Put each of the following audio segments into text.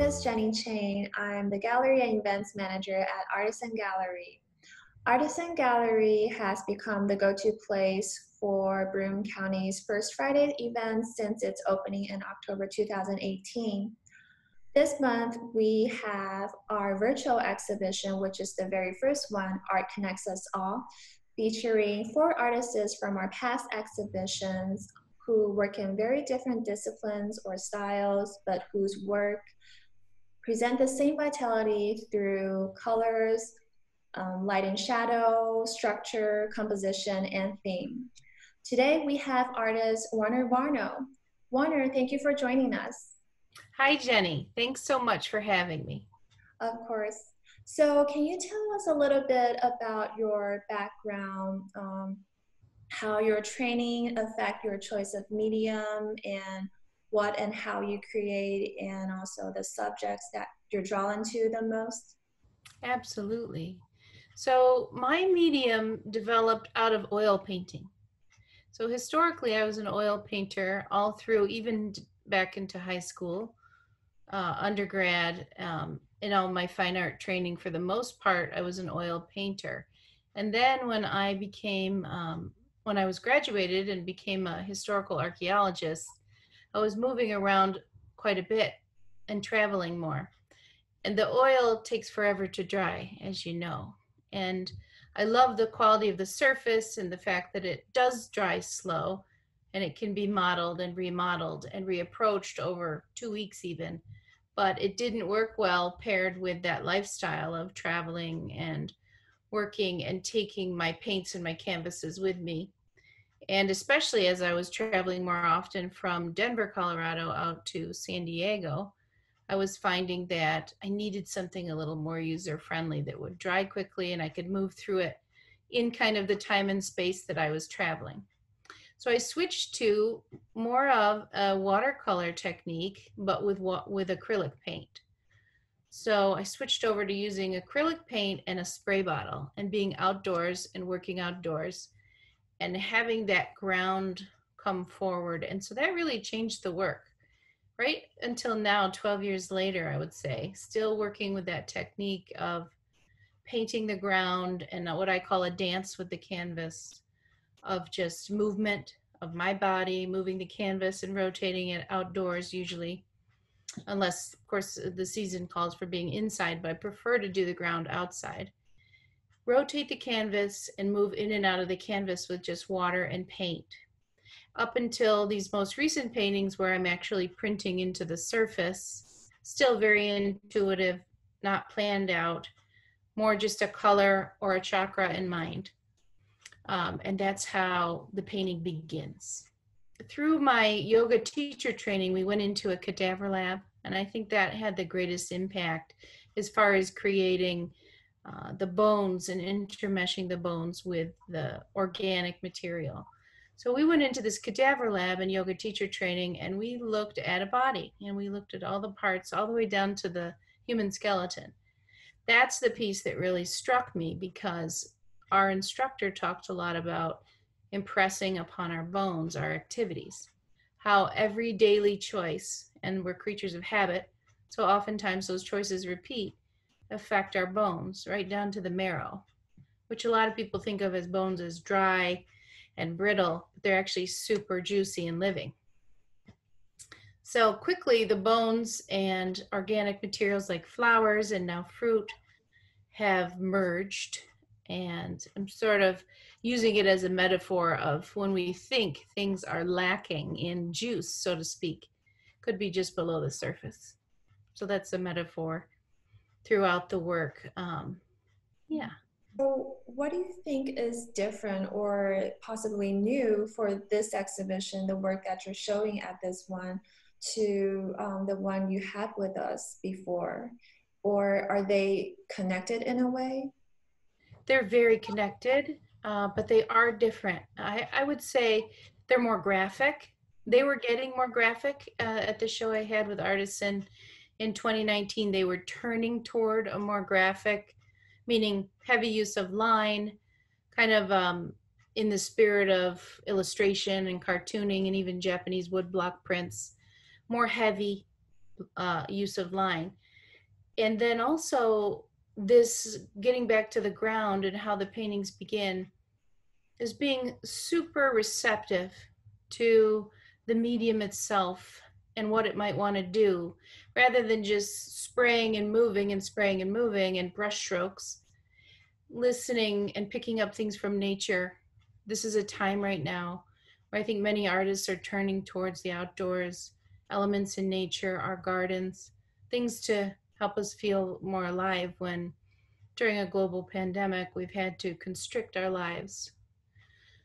is Jenny Chain. I'm the Gallery and Events Manager at Artisan Gallery. Artisan Gallery has become the go-to place for Broome County's First Friday events since its opening in October 2018. This month, we have our virtual exhibition, which is the very first one, Art Connects Us All, featuring 4 artists from our past exhibitions who work in very different disciplines or styles, but whose work present the same vitality through colors, light and shadow, structure, composition, and theme. Today, we have artist Warner Varno. Warner, thank you for joining us. Hi, Jenny. Thanks so much for having me. Of course. So can you tell us a little bit about your background, how your training affect your choice of medium, and what and how you create, and also the subjects that you're drawn to the most? Absolutely. So my medium developed out of oil painting. So historically, I was an oil painter all through, even back into high school, undergrad, in all my fine art training. For the most part, I was an oil painter. And then when I became, when I was graduated and became a historical archaeologist, I was moving around quite a bit and traveling more. And the oil takes forever to dry, as you know. And I love the quality of the surface and the fact that it does dry slow, and it can be modeled and remodeled and reapproached over 2 weeks even. But it didn't work well paired with that lifestyle of traveling and working and taking my paints and my canvases with me. And especially as I was traveling more often from Denver, Colorado out to San Diego, I was finding that I needed something a little more user-friendly that would dry quickly and I could move through it in kind of the time and space that I was traveling. So I switched to more of a watercolor technique, but with acrylic paint. So I switched over to using acrylic paint and a spray bottle and being outdoors and working outdoors and having that ground come forward. And so that really changed the work. Right until now, 12 years later, I would say, still working with that technique of painting the ground and what I call a dance with the canvas, of just movement of my body, moving the canvas and rotating it outdoors usually, unless, of course, the season calls for being inside, but I prefer to do the ground outside. Rotate the canvas and move in and out of the canvas with just water and paint. Up until these most recent paintings where I'm actually printing into the surface, still very intuitive, not planned out, more just a color or a chakra in mind. And that's how the painting begins. Through my yoga teacher training, we went into a cadaver lab, and I think that had the greatest impact as far as creating the bones and intermeshing the bones with the organic material. So we went into this cadaver lab and yoga teacher training, and we looked at a body, and we looked at all the parts, all the way down to the human skeleton. That's the piece that really struck me, because our instructor talked a lot about impressing upon our bones, our activities, how every daily choice, and we're creatures of habit, so oftentimes those choices repeat, affect our bones right down to the marrow, which a lot of people think of as bones as dry and brittle, but they're actually super juicy and living. So quickly, the bones and organic materials like flowers and now fruit have merged, and I'm sort of using it as a metaphor of when we think things are lacking in juice, so to speak, could be just below the surface. So that's a metaphor throughout the work. Yeah. So what do you think is different or possibly new for this exhibition, the work that you're showing at this one, to the one you had with us before? Or are they connected in a way? They're very connected, but they are different. I would say they're more graphic. They were getting more graphic at the show I had with Artisan in 2019. They were turning toward a more graphic, meaning heavy use of line, kind of in the spirit of illustration and cartooning and even Japanese woodblock prints, more heavy, use of line. And then also this getting back to the ground and how the paintings begin is being super receptive to the medium itself and what it might want to do, rather than just spraying and moving and spraying and moving and brush strokes, listening and picking up things from nature. This is a time right now where I think many artists are turning towards the outdoors, elements in nature, our gardens, things to help us feel more alive when during a global pandemic we've had to constrict our lives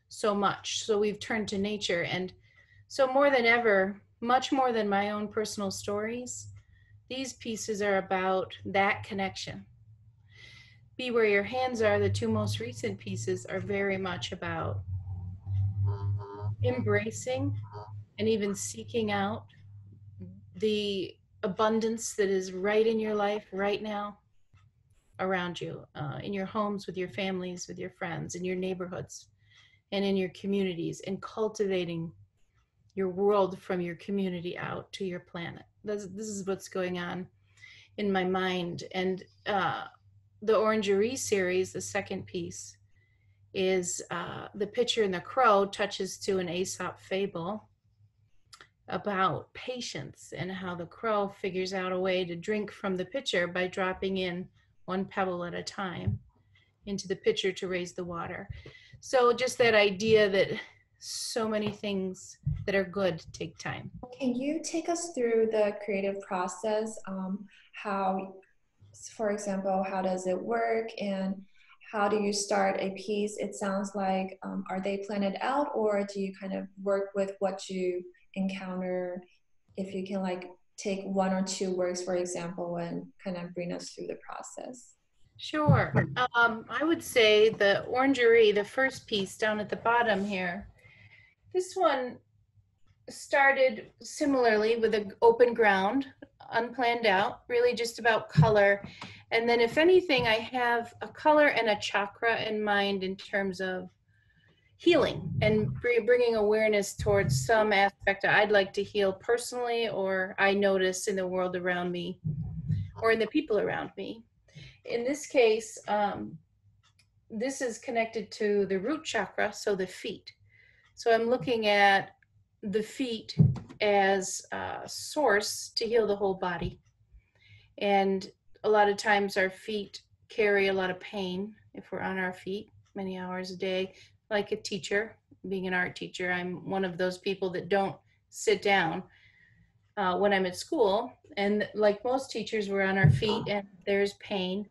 so much. So we've turned to nature. And so more than ever, much more than my own personal stories, these pieces are about that connection. Be Where Your Hands Are, the two most recent pieces, are very much about embracing and even seeking out the abundance that is right in your life right now, around you, in your homes, with your families, with your friends, in your neighborhoods, and in your communities, and cultivating your world from your community out to your planet. This is what's going on in my mind. And the Orangery series, the second piece, is The Pitcher and the Crow touches to an Aesop fable about patience and how the crow figures out a way to drink from the pitcher by dropping in one pebble at a time into the pitcher to raise the water. So just that idea that so many things that are good take time. Can you take us through the creative process? How, for example, how does it work and how do you start a piece? It sounds like, are they planned out or do you kind of work with what you encounter? If you can like take one or two works, for example, and kind of bring us through the process. Sure. I would say the Orangery, the first piece down at the bottom here, this one started similarly with an open ground, unplanned out, really just about color. And then if anything, I have a color and a chakra in mind in terms of healing and bringing awareness towards some aspect I'd like to heal personally, or I notice in the world around me, or in the people around me. In this case, this is connected to the root chakra, so the feet. So I'm looking at the feet as a source to heal the whole body. And a lot of times our feet carry a lot of pain if we're on our feet many hours a day. Like a teacher, being an art teacher, I'm one of those people that don't sit down when I'm at school. And like most teachers, we're on our feet and there's pain.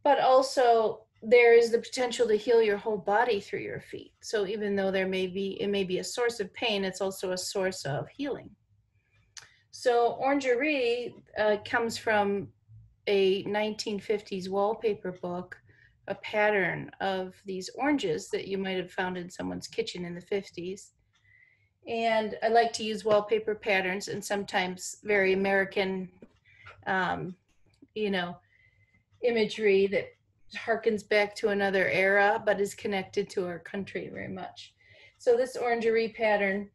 But also there is the potential to heal your whole body through your feet. So even though it may be a source of pain, it's also a source of healing. So Orangery comes from a 1950s wallpaper book, a pattern of these oranges that you might have found in someone's kitchen in the 50s. And I like to use wallpaper patterns and sometimes very American, you know, imagery that harkens back to another era, but is connected to our country very much. So this Orangery pattern,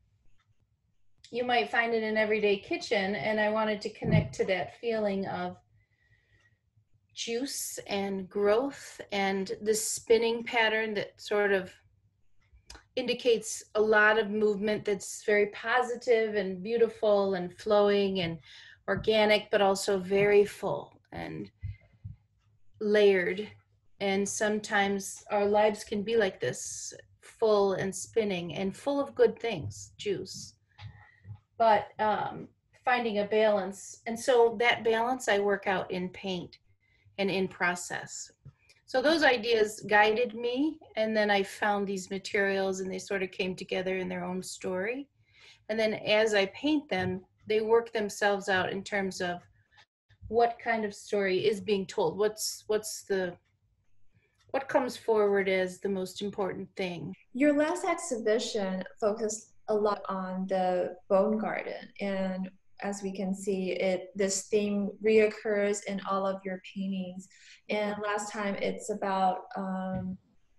you might find in an everyday kitchen, and I wanted to connect to that feeling of juice and growth, and this spinning pattern that sort of indicates a lot of movement that's very positive and beautiful and flowing and organic, but also very full and layered. And sometimes our lives can be like this, full and spinning and full of good things, juice, but finding a balance. And so that balance I work out in paint and in process. So those ideas guided me, and then I found these materials and they sort of came together in their own story. And then as I paint them, they work themselves out in terms of what kind of story is being told. What comes forward as the most important thing. Your last exhibition focused a lot on the bone garden, and as we can see, this theme reoccurs in all of your paintings. And last time, it's about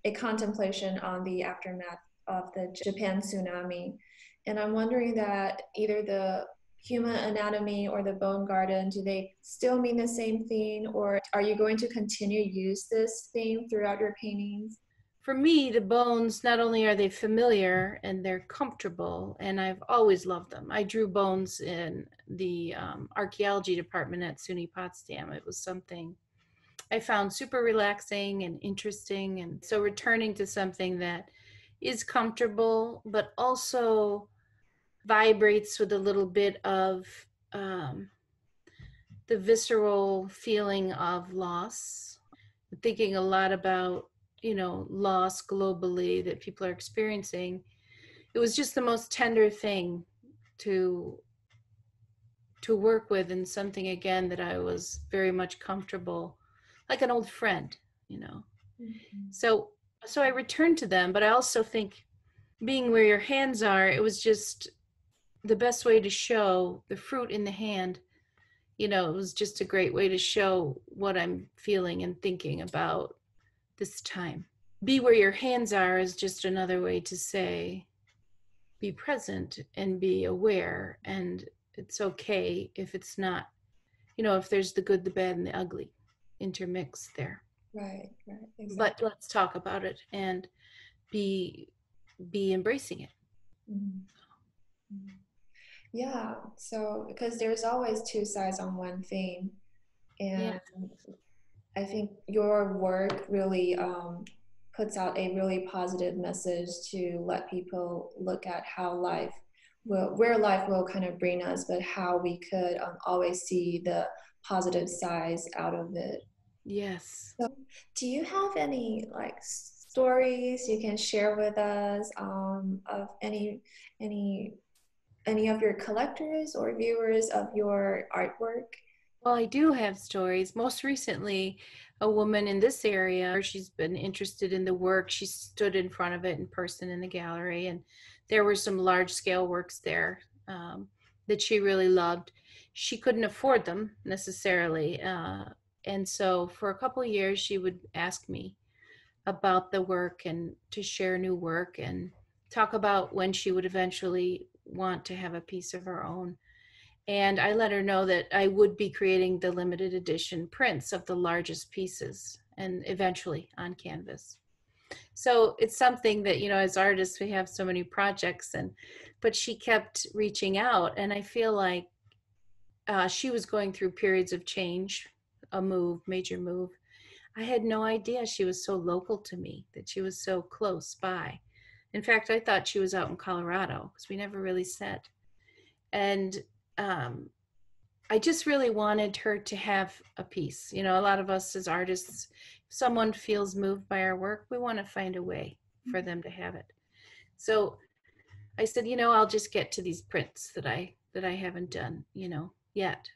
a contemplation on the aftermath of the Japan tsunami. And I'm wondering that either the human anatomy or the bone garden, do they still mean the same thing, or are you going to continue to use this theme throughout your paintings? For me, the bones, not only are they familiar and they're comfortable, and I've always loved them. I drew bones in the archaeology department at SUNY Potsdam. It was something I found super relaxing and interesting. And so returning to something that is comfortable, but also vibrates with a little bit of um, the visceral feeling of loss, thinking a lot about, loss globally that people are experiencing. It was just the most tender thing to work with, and something again that I was very much comfortable, like an old friend, you know. Mhm. So I returned to them, but I also think being where your hands are, it was just the best way to show the fruit in the hand. It was just a great way to show what I'm feeling and thinking about this time. Be where your hands are is just another way to say be present and be aware. And it's okay if it's not, if there's the good, the bad, and the ugly intermixed there. Right, right, But exactly. let's talk about it and be embracing it. Mhm. Mhm. Yeah, so because there's always two sides on one thing, Yeah. and I think your work really puts out a really positive message to let people look at how life will, where life will kind of bring us, but how we could always see the positive sides out of it. Yes. So, do you have any like stories you can share with us of any any of your collectors or viewers of your artwork? Well, I do have stories. Most recently, a woman in this area, she's been interested in the work. She stood in front of it in person in the gallery, and there were some large scale works there that she really loved. She couldn't afford them necessarily. And so for a couple of years, she would ask me about the work and to share new work and talk about when she would eventually want to have a piece of her own. And I let her know that I would be creating the limited edition prints of the largest pieces and eventually on canvas. So it's something that, as artists, we have so many projects, but she kept reaching out. And I feel like she was going through periods of change, a move, major move. I had no idea she was so local to me, that she was so close by. In fact, I thought she was out in Colorado because we never really said. And um, I just really wanted her to have a piece. A lot of us as artists, if someone feels moved by our work, we want to find a way for them to have it. So I said, I'll just get to these prints that I haven't done, yet.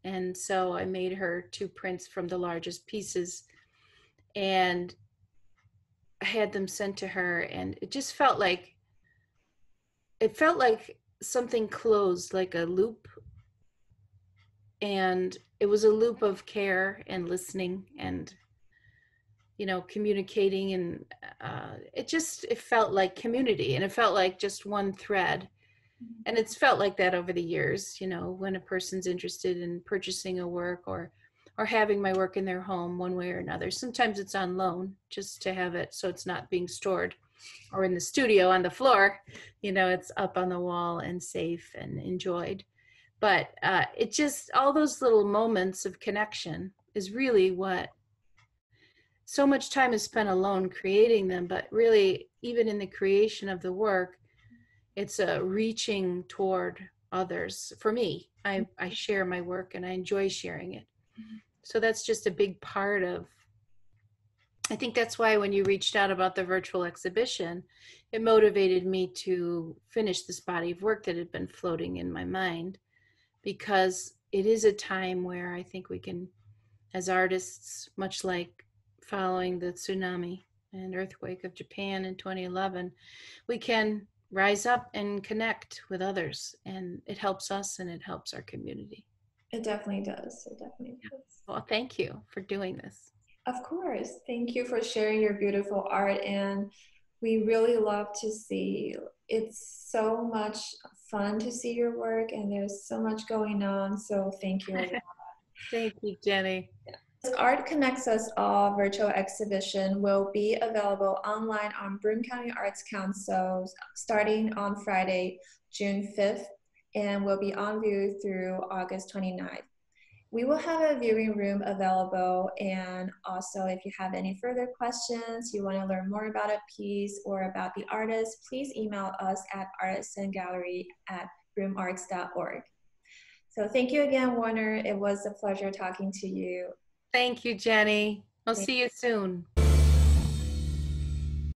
And so I made her two prints from the largest pieces, and I had them sent to her, and it felt like something closed, like a loop. And it was a loop of care and listening and communicating, and it felt like community, and it felt like just one thread. And it's felt like that over the years, when a person's interested in purchasing a work or having my work in their home one way or another. Sometimes it's on loan just to have it so it's not being stored, or in the studio on the floor, it's up on the wall and safe and enjoyed. But it just, all those little moments of connection is really what, so much time is spent alone creating them, but really, even in the creation of the work, it's a reaching toward others. For me, I share my work and I enjoy sharing it. So that's just a big part of, I think that's why when you reached out about the virtual exhibition, it motivated me to finish this body of work that had been floating in my mind, because it is a time where I think we can, as artists, much like following the tsunami and earthquake of Japan in 2011, we can rise up and connect with others, and it helps us and it helps our community. It definitely does. It definitely Yeah. does. Well, thank you for doing this. Of course. Thank you for sharing your beautiful art. And we really love to see It's so much fun to see your work, and there's so much going on. So thank you a lot. Thank you, Jenny. This Art Connects Us All virtual exhibition will be available online on Broome County Arts Council starting on Friday, June 5th, and will be on view through August 29th. We will have a viewing room available, and also if you have any further questions, you want to learn more about a piece or about the artist, please email us at artisangallery@broomearts.org. So thank you again, Warner. It was a pleasure talking to you. Thank you, Jenny. I'll see you soon.